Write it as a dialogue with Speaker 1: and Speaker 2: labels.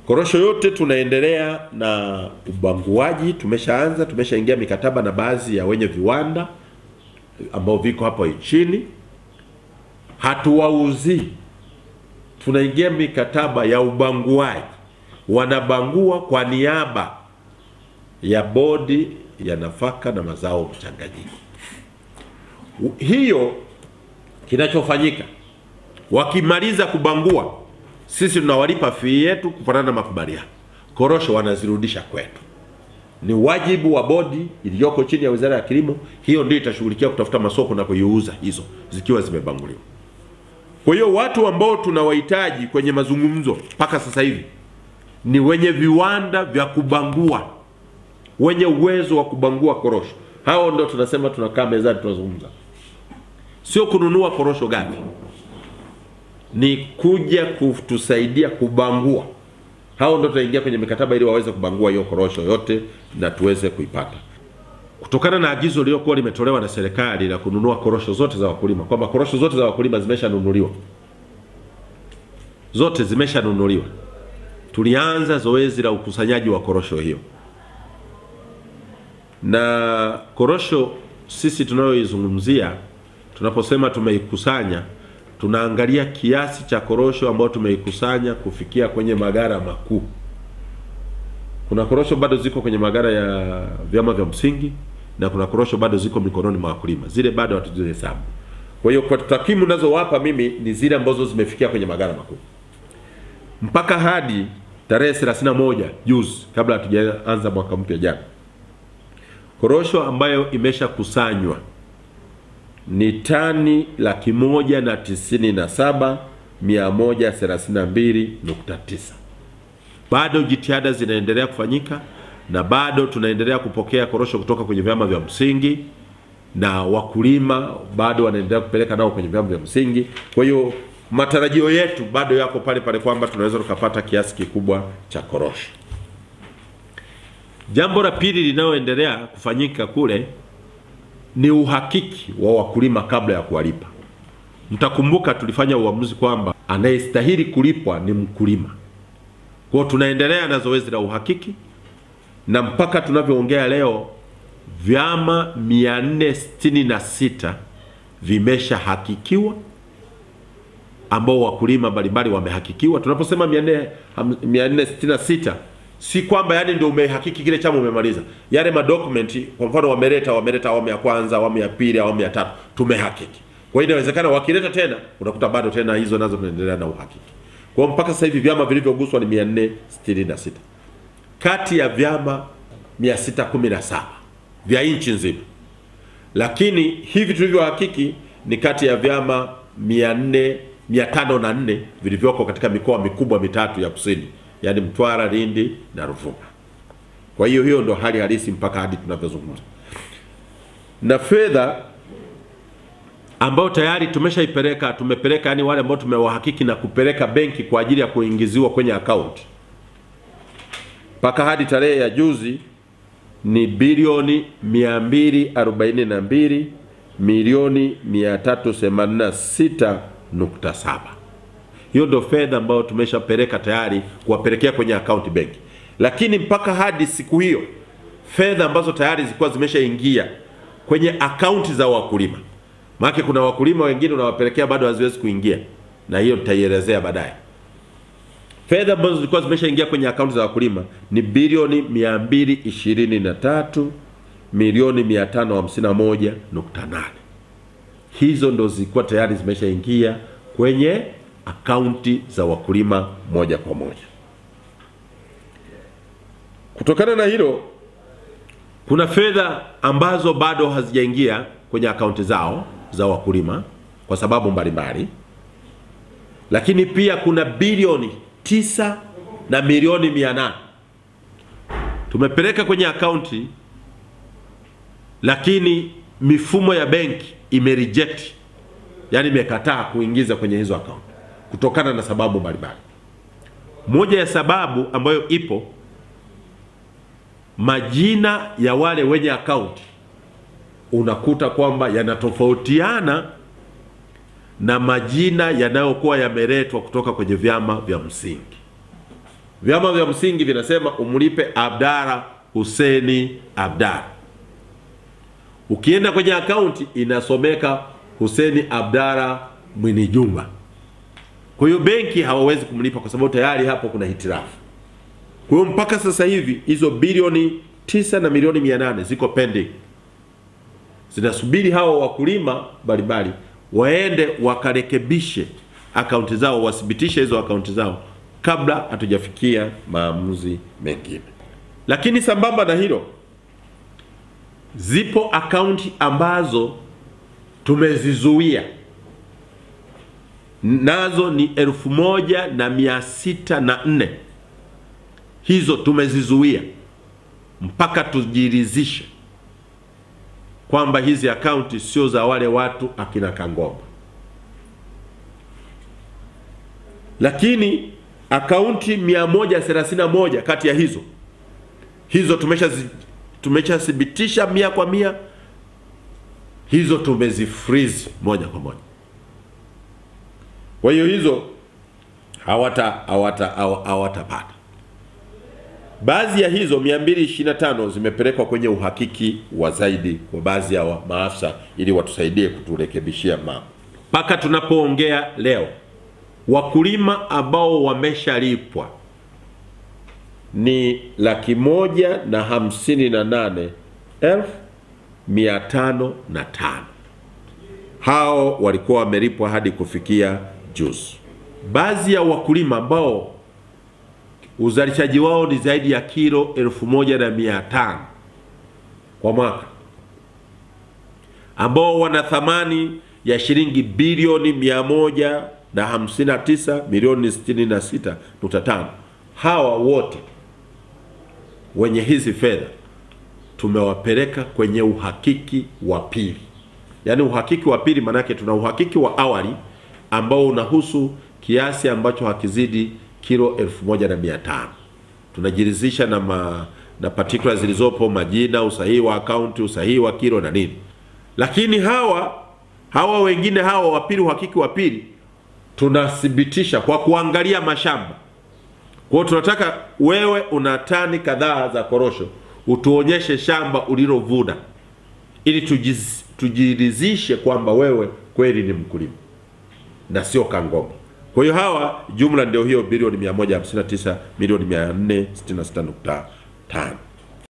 Speaker 1: Korosho yote tunaendelea na ubanguaji, tumeshaingia mikataba na baadhi ya wenye viwanda ambao viko hapo nchini. Hatuwauzi, tunaingia mikataba ya ubanguaji. Wanabangua kwa niaba ya bodi ya nafaka na mazao mchanganyiko. Hiyo kinachofanyika, wakimaliza kubangua, sisi tunawalipa fee yetu kufuatana na makubaliano. Korosho wanazirudisha kwetu. Ni wajibu wa bodi iliyoko chini ya Wizara ya Kilimo. Hiyo ndio itashughulikia kutafuta masoko na kuiuza hizo zikiwa zimebanguliwa. Kwa hiyo watu ambao tunawahitaji kwenye mazungumzo mpaka sasa hivi ni wenye viwanda vya kubangua, wenye uwezo wa kubangua korosho. Hao ndio tunasema tunakaa mezani tunazungumza. Sio kununua korosho gani, ni kuja kutusaidia kubangua. Hao ndio tutaingia kwenye mikataba ili waweze kubangua hiyo korosho yote na tuweze kuipata. Kutokana na agizo lililokuwa limetolewa na serikali la kununua korosho zote za wakulima, kwamba korosho zote za wakulima zimeshanunuliwa. Zote zimeshanunuliwa. Tulianza zoezi la ukusanyaji wa korosho hiyo. Na korosho sisi tunayoizungumzia, tunaposema tumeikusanya, tunaangalia kiasi cha korosho ambao tumeikusanya kufikia kwenye magara makuu. Kuna korosho bado ziko kwenye magara ya vyama vya msingi na kuna korosho bado ziko mikononi mwa wakulima. Zile bado hatuzihesabu. Kwa hiyo kwa takwimu ninazowapa mimi ni zile ambazo zimefikia kwenye magara makuu. Mpaka hadi tarehe 31 juzi, kabla hatujaanza mwaka mpya jana, korosho ambayo imeshakusanywa ni tani 197,132.9. Bado jitihada zinaendelea kufanyika na bado tunaendelea kupokea korosho kutoka kwenye vyama vya msingi, na wakulima bado wanaendelea kupeleka nao kwenye vyama vya msingi. Kwa hiyo matarajio yetu bado yako pale pale kwamba tunaweza tukapata kiasi kikubwa cha korosho. Jambo la pili linaloendelea kufanyika kule ni uhakiki wa wakulima kabla ya kuwalipa. Mtakumbuka tulifanya uamuzi kwamba anayestahili kulipwa ni mkulima. Kwa hiyo tunaendelea na zoezi la uhakiki, na mpaka tunavyoongea leo vyama 466 vimeshahakikiwa, ambao wakulima mbalimbali wamehakikiwa. Tunaposema 466 si kwamba yani ndio umehakiki kile chama umemaliza. Yale madokumenti, kwa mfano wameleta awamu ya kwanza, awamu ya pili, awamu ya tatu, tumehakiki. Kwa hiyo inawezekana wakileta tena unakuta bado tena hizo nazo tunaendelea na uhakiki. Kwa mpaka sasa hivi vyama vilivyoguswa ni 466 kati ya vyama 617 vya nchi nzima. Lakini hivi tulivyohakiki ni kati ya vyama 504 vilivyoko katika mikoa mikubwa mitatu ya kusini, yani Mtwara, Lindi na Ruvuma. Kwa hiyo hiyo ndo hali halisi mpaka hadi tunavyozungumza. Na fedha ambao tayari tumepeleka yani wale ambao tumewahakiki na kupeleka benki kwa ajili ya kuingiziwa kwenye account, mpaka hadi tarehe ya juzi ni bilioni 242,386.7. Hiyo ndio fedha ambayo tumeshapeleka tayari kuwapelekea kwenye account benki. Lakini mpaka hadi siku hiyo fedha ambazo tayari zilikuwa zimeshaingia kwenye account za wakulima, maana kuna wakulima wengine unawapelekea bado haziwezi kuingia, na hiyo nitaielezea baadaye. Fedha ambazo zilikuwa zimeshaingia kwenye account za wakulima ni bilioni 223,551.8. Hizo ndo zilikuwa tayari zimeshaingia kwenye akaunti za wakulima moja kwa moja. Kutokana na hilo, kuna fedha ambazo bado hazijaingia kwenye akaunti zao za wakulima kwa sababu mbalimbali. Lakini pia kuna bilioni 9 na milioni 800 tumepeleka kwenye akaunti, lakini mifumo ya benki imereject, yani imekataa kuingiza kwenye hizo akaunti kutokana na sababu mbalimbali. Moja ya sababu ambayo ipo, majina ya wale wenye akaunti unakuta kwamba yanatofautiana na majina yanayokuwa yameletwa kutoka kwenye vyama vya msingi. Vyama vya msingi vinasema umlipe Abdalla Hussein Abdalla. Ukienda kwenye akaunti inasomeka Hussein Abdalla Mwinijuma. Kwa hiyo benki hawawezi kumlipa kwa sababu tayari hapo kuna hitilafu. Kwa hiyo mpaka sasa hivi hizo bilioni 9 na milioni 800 ziko pending. Zinasubiri hao wakulima mbalimbali waende wakarekebishe akaunti zao, wathibitishe hizo akaunti zao kabla hatujafikia maamuzi mengine. Lakini sambamba na hilo, zipo akaunti ambazo tumezizuia. Nazo ni 1604. Hizo tumezizuia mpaka tujiridhishe kwamba hizi akaunti sio za wale watu akina Kangomba. Lakini akaunti 131 kati ya hizo tumeshathibitisha 100%. Hizo tumezifreeze moja kwa moja. Kwa hiyo hizo hawatapata. Baadhi ya hizo 225 zimepelekwa kwenye uhakiki wa zaidi kwa baadhi ya maafisa ili watusaidie kuturekebishia mambo. Paka tunapoongea leo, wakulima ambao wameshalipwa ni 158,505. Hao walikuwa wamelipwa hadi kufikia juzi. Baadhi ya wakulima ambao uzalishaji wao ni zaidi ya kilo 1,500 kwa mwaka, ambao wana thamani ya shilingi bilioni 159 milioni 66.5, hawa wote wenye hizi fedha tumewapeleka kwenye uhakiki wa pili. Yaani uhakiki wa pili maana yake tuna uhakiki wa awali ambao unahusu kiasi ambacho hakizidi kilo 1,500. Tunajiridhisha na particulars zilizopo, majina, usahihi wa account, usahihi wa kilo na nini. Lakini hawa wengine wa pili, uhakiki wa pili, tunathibitisha kwa kuangalia mashamba. Kwa hiyo tunataka wewe una tani kadhaa za korosho, utuonyeshe shamba ulilovuna ili tujiridhishe kwamba wewe kweli ni mkulima na sio Kangomba. Kwa hiyo jumla ndio hiyo bilioni 159 milioni 466.5.